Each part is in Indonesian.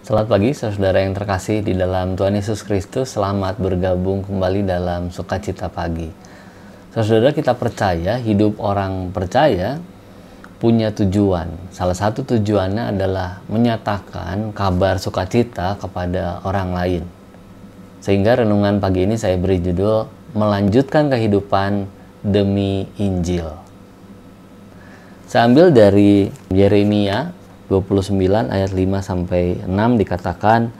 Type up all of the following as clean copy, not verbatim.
Selamat pagi saudara yang terkasih di dalam Tuhan Yesus Kristus. Selamat bergabung kembali dalam Sukacita Pagi. Saudara, kita percaya hidup orang percaya punya tujuan. Salah satu tujuannya adalah menyatakan kabar sukacita kepada orang lain. Sehingga renungan pagi ini saya beri judul Melanjutkan Kehidupan Demi Injil. Saya ambil dari Yeremia 29 ayat 5-6 dikatakan,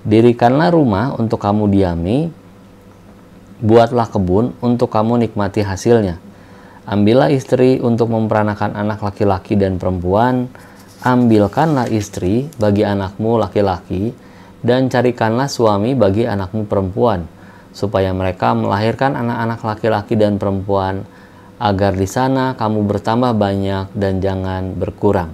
"Dirikanlah rumah untuk kamu diami, buatlah kebun untuk kamu nikmati hasilnya. Ambillah istri untuk memperanakan anak laki-laki dan perempuan, ambilkanlah istri bagi anakmu laki-laki, dan carikanlah suami bagi anakmu perempuan, supaya mereka melahirkan anak-anak laki-laki dan perempuan, agar di sana kamu bertambah banyak dan jangan berkurang."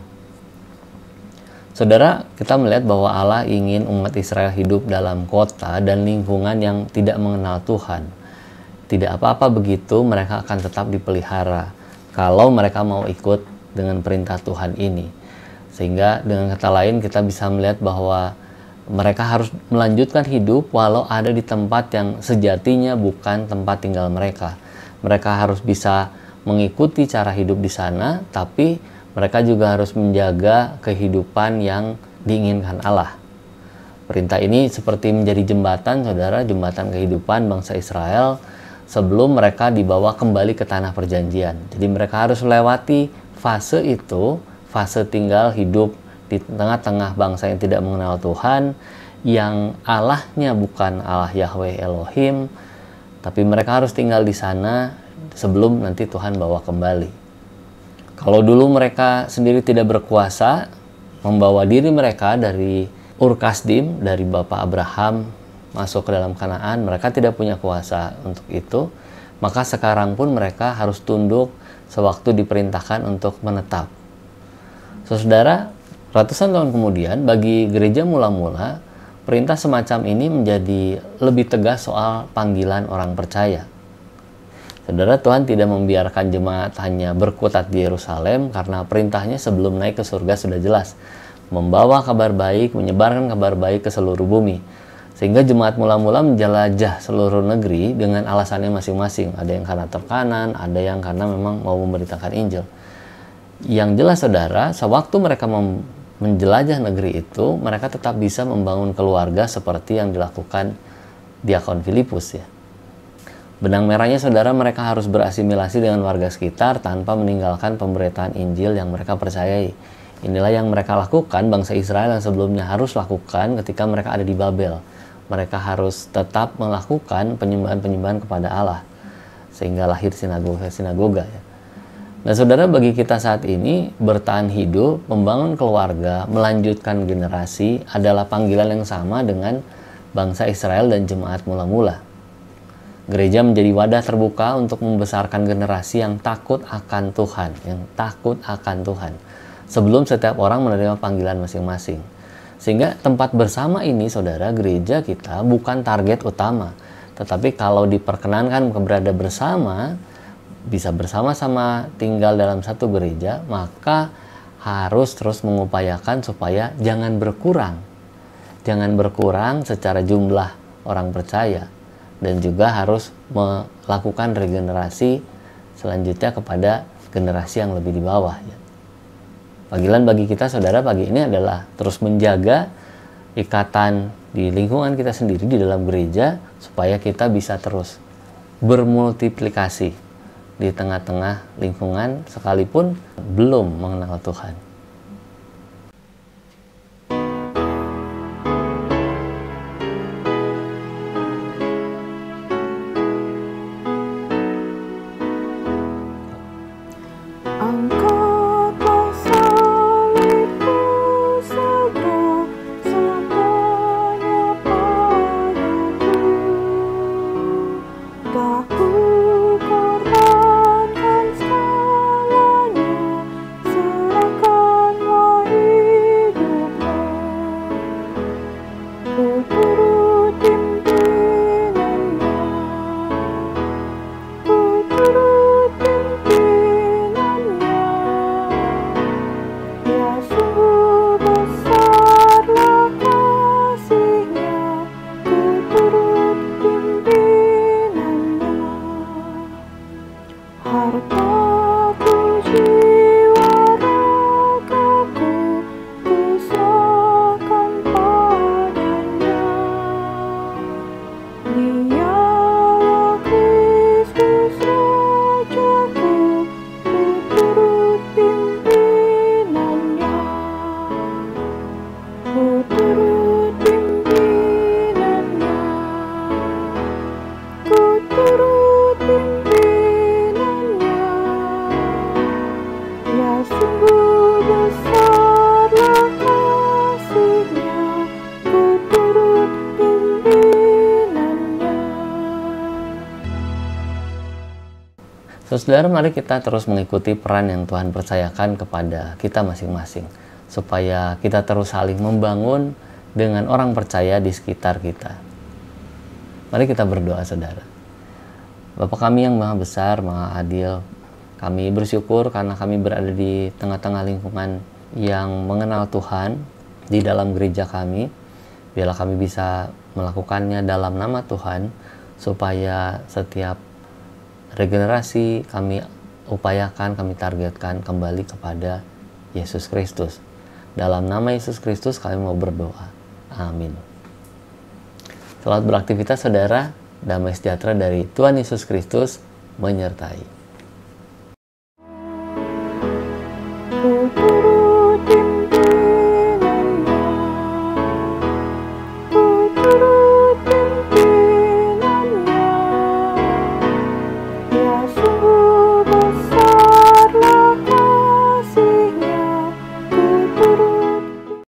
Saudara, kita melihat bahwa Allah ingin umat Israel hidup dalam kota dan lingkungan yang tidak mengenal Tuhan. Tidak apa-apa begitu, mereka akan tetap dipelihara kalau mereka mau ikut dengan perintah Tuhan ini. Sehingga dengan kata lain kita bisa melihat bahwa mereka harus melanjutkan hidup walau ada di tempat yang sejatinya bukan tempat tinggal mereka. Mereka harus bisa mengikuti cara hidup di sana, tapi mereka juga harus menjaga kehidupan yang diinginkan Allah. Perintah ini seperti menjadi jembatan, saudara, jembatan kehidupan bangsa Israel sebelum mereka dibawa kembali ke tanah perjanjian. Jadi mereka harus melewati fase itu, fase tinggal hidup di tengah-tengah bangsa yang tidak mengenal Tuhan, yang Allahnya bukan Allah Yahweh Elohim, tapi mereka harus tinggal di sana sebelum nanti Tuhan bawa kembali. Kalau dulu mereka sendiri tidak berkuasa membawa diri mereka dari Ur Kasdim, dari Bapak Abraham masuk ke dalam Kanaan, mereka tidak punya kuasa untuk itu, maka sekarang pun mereka harus tunduk sewaktu diperintahkan untuk menetap. Saudara, ratusan tahun kemudian bagi gereja mula-mula, perintah semacam ini menjadi lebih tegas soal panggilan orang percaya. Saudara, Tuhan tidak membiarkan jemaat hanya berkutat di Yerusalem karena perintahnya sebelum naik ke surga sudah jelas. Membawa kabar baik, menyebarkan kabar baik ke seluruh bumi. Sehingga jemaat mula-mula menjelajah seluruh negeri dengan alasannya masing-masing. Ada yang karena tekanan, ada yang karena memang mau memberitakan Injil. Yang jelas saudara, sewaktu mereka menjelajah negeri itu, mereka tetap bisa membangun keluarga seperti yang dilakukan Diakon Filipus ya. Benang merahnya saudara, mereka harus berasimilasi dengan warga sekitar tanpa meninggalkan pemberitaan Injil yang mereka percayai. Inilah yang mereka lakukan, bangsa Israel yang sebelumnya harus lakukan ketika mereka ada di Babel. Mereka harus tetap melakukan penyembahan-penyembahan kepada Allah. Sehingga lahir sinagoga ya. Nah saudara, bagi kita saat ini, bertahan hidup, membangun keluarga, melanjutkan generasi adalah panggilan yang sama dengan bangsa Israel dan jemaat mula-mula. Gereja menjadi wadah terbuka untuk membesarkan generasi yang takut akan Tuhan, sebelum setiap orang menerima panggilan masing-masing. Sehingga tempat bersama ini, saudara, gereja kita bukan target utama. Tetapi kalau diperkenankan berada bersama, bisa bersama-sama tinggal dalam satu gereja, maka harus terus mengupayakan supaya jangan berkurang. Jangan berkurang secara jumlah orang percaya. Dan juga harus melakukan regenerasi selanjutnya kepada generasi yang lebih di bawah ya. Panggilan bagi kita saudara pagi ini adalah terus menjaga ikatan di lingkungan kita sendiri di dalam gereja supaya kita bisa terus bermultiplikasi di tengah-tengah lingkungan sekalipun belum mengenal Tuhan. sungguh besarlah kasih-Nya, ku turut pimpinannya. Saudara, mari kita terus mengikuti peran yang Tuhan percayakan kepada kita masing-masing, supaya kita terus saling membangun dengan orang percaya di sekitar kita. Mari kita berdoa, saudara. Bapa kami yang Maha Besar, Maha Adil, kami bersyukur karena kami berada di tengah-tengah lingkungan yang mengenal Tuhan di dalam gereja kami. Biarlah kami bisa melakukannya dalam nama Tuhan, supaya setiap regenerasi kami upayakan, kami targetkan kembali kepada Yesus Kristus. Dalam nama Yesus Kristus kami mau berdoa. Amin. Selamat beraktivitas, saudara. Damai sejahtera dari Tuhan Yesus Kristus menyertai.